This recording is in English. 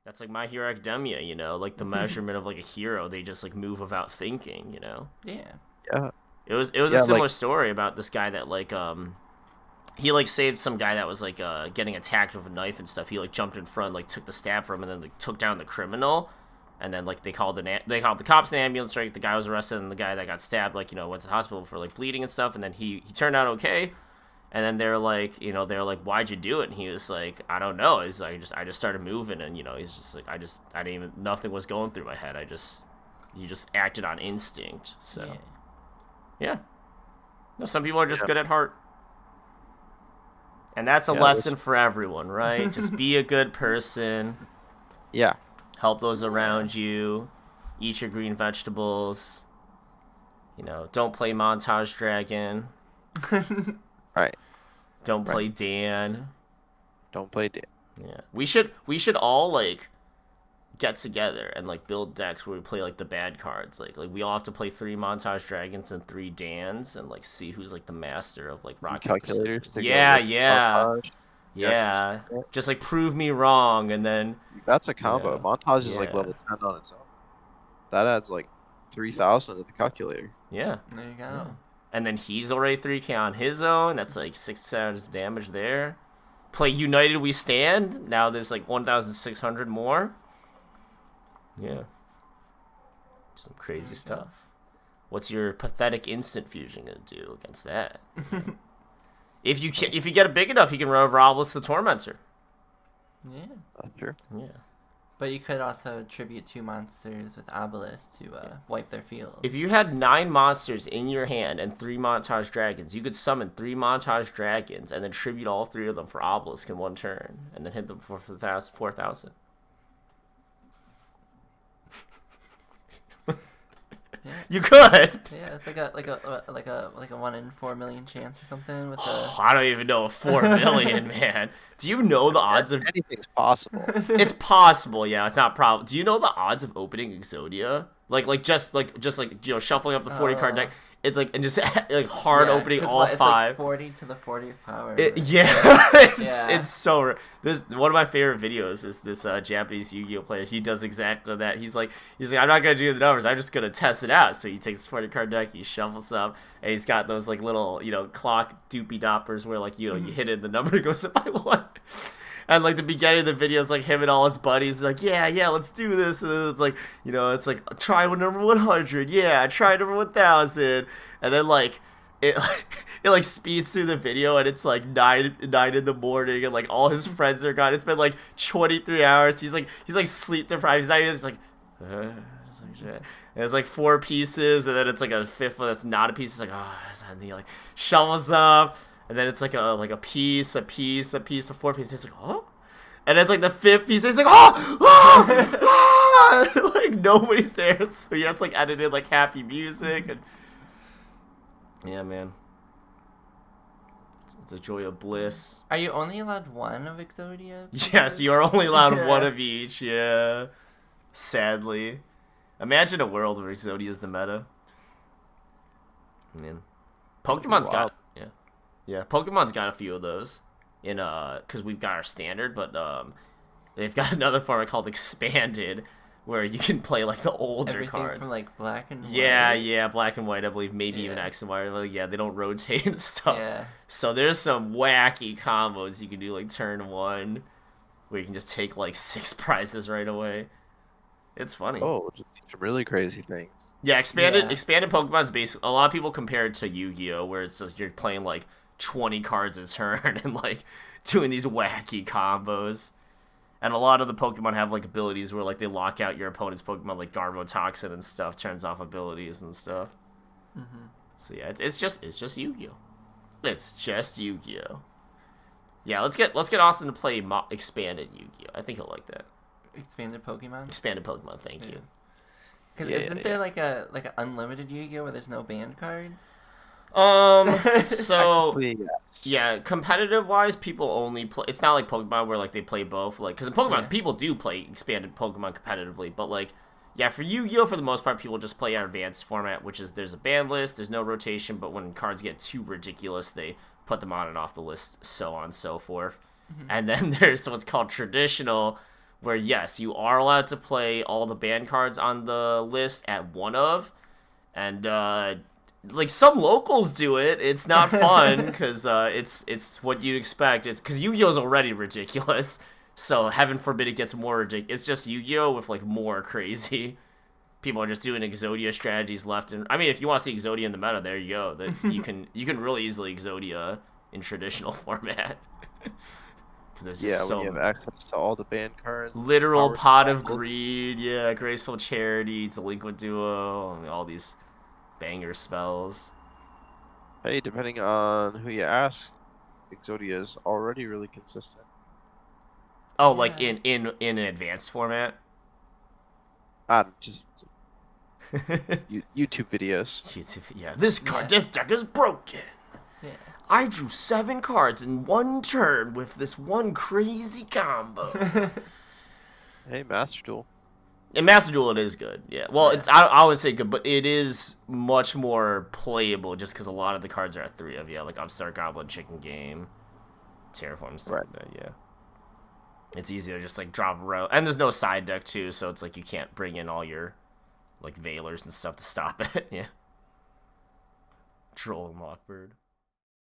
That's like My Hero Academia, like the measurement of like a hero. They just like move without thinking. Yeah. Yeah. It was a Yeah, similar like story about this guy that like he like saved some guy that was like getting attacked with a knife and stuff. He like jumped in front, like took the stab from him, and then like took down the criminal. And then like they called the cops and ambulance. Right, the guy was arrested, and the guy that got stabbed like went to the hospital for like bleeding and stuff. And then he turned out okay. And then they're like, why'd you do it? And he was like, I don't know. He's like, I just started moving, and he's just like, I didn't even, nothing was going through my head. You just acted on instinct. So, yeah. No, some people are just good at heart, and that's a lesson for everyone, right? Just be a good person. Yeah. Help those around you. Eat your green vegetables. Don't play Montage Dragon. Right. Don't play Dan. Don't play Dan. Yeah. We should all like get together and like build decks where we play like the bad cards. Like we all have to play 3 Montage Dragons and 3 Dans and like see who's like the master of like rock calculators. Yeah. Montage. Yeah. Just like prove me wrong, and then that's a combo. Montage is like level 10 on its own. That adds like 3,000 to the calculator. Yeah. There you go. Yeah. And then he's already 3k on his own. That's like 6,000 damage there. Play United We Stand. Now there's like 1,600 more. Yeah. Some crazy stuff. What's your pathetic instant fusion gonna do against that? If you get it big enough, you can run over Obelisk the Tormentor. Yeah. That's true. Yeah. But you could also tribute 2 monsters with Obelisk to wipe their field. If you had 9 monsters in your hand and 3 Montage Dragons, you could summon 3 Montage Dragons and then tribute all 3 of them for Obelisk in one turn, and then hit them for 4,000. Yeah. You could. Yeah, it's like a 1 in 4 million chance or something with I don't even know 4 million, man. Do you know the odds of anything's possible? It's possible, yeah. It's not probable. Do you know the odds of opening Exodia? Just shuffling up the 40 card deck. It's like and just like hard opening all 5. Like 40 to the 40th power. It's so. This one of my favorite videos is this Japanese Yu-Gi-Oh player. He does exactly that. He's like I'm not gonna do the numbers. I'm just gonna test it out. So he takes his 40 card deck, he shuffles up, and he's got those like little clock doopy doppers where like you hit it, and the number goes up by 1. And like the beginning of the video is like him and all his buddies like yeah let's do this, and then it's like it's like try number 100, try number 1,000, and then like it like speeds through the video, and it's like 9 in the morning, and like all his friends are gone. It's been like 23 hours. He's like sleep deprived. He's not even it's like shit. And it's like 4 pieces, and then it's like a 5th one that's not a piece. It's like and he like shovels up. And then it's like a piece of 4 pieces. It's like, oh, and it's like the 5th piece. It's like, like nobody's there, so you have to like edit in like happy music, and yeah, man, it's a joy of bliss. Are you only allowed 1 of Exodia? Yes, you are only allowed 1 of each. Yeah, sadly. Imagine a world where Exodia is the meta. Man, Pokemon's got. Yeah, Pokemon's got a few of those because we've got our standard, but they've got another format called Expanded, where you can play like the older cards. From like black and white. Yeah, black and white, I believe, maybe even X and Y. Like, they don't rotate and stuff. Yeah. So there's some wacky combos you can do like turn 1, where you can just take like 6 prizes right away. It's funny. Oh, just really crazy things. Yeah, expanded Pokemon's basically, a lot of people compare it to Yu-Gi-Oh, where it's just you're playing like 20 cards a turn and like doing these wacky combos. And a lot of the Pokemon have like abilities where like they lock out your opponent's Pokemon, like Garbotoxin and stuff, turns off abilities and stuff. Mm-hmm. So yeah, it's just Yu-Gi-Oh. It's just Yu-Gi-Oh. Yeah, let's get Austin to play expanded Yu-Gi-Oh. I think he'll like that. Expanded Pokemon. Expanded Pokemon, thank you. Because isn't there like an unlimited Yu-Gi-Oh where there's no banned cards? So yes. Yeah, competitive wise, people only play. It's not like Pokemon where like they play both. Like, because in Pokemon, people do play expanded Pokemon competitively, but like, yeah, for Yu-Gi-Oh, for the most part, people just play our advanced format, which is there's a ban list, there's no rotation, but when cards get too ridiculous, they put them on and off the list, so on and so forth. Mm-hmm. And then there's what's called traditional, where yes, you are allowed to play all the banned cards on the list at one of, and like some locals do it. It's not fun because it's what you'd expect. It's because Yu-Gi-Oh's already ridiculous, so heaven forbid it gets more ridiculous. It's just Yu-Gi-Oh with like more crazy. People are just doing Exodia strategies left and if you want to see Exodia in the meta, there you go. That you can really easily Exodia in traditional format. Because there's just when you have access to all the banned cards. Literal Pot of Greed, Graceful Charity, Delinquent Duo, all these banger spells. Hey, depending on who you ask, Exodia is already really consistent. Oh, like in an advanced format? Just YouTube videos. This this deck is broken. Yeah. I drew 7 cards in one turn with this one crazy combo. Hey, Master Duel. In Master Duel, it is good. Yeah. Well, it's I would say good, but it is much more playable just because a lot of the cards are at 3 of like Upstart Goblin, Chicken Game, Terraform, stuff like that. Yeah. It's easy to just like drop a row, and there's no side deck too, so it's like you can't bring in all your like Veilers and stuff to stop it. Yeah. Troll and Lockbird.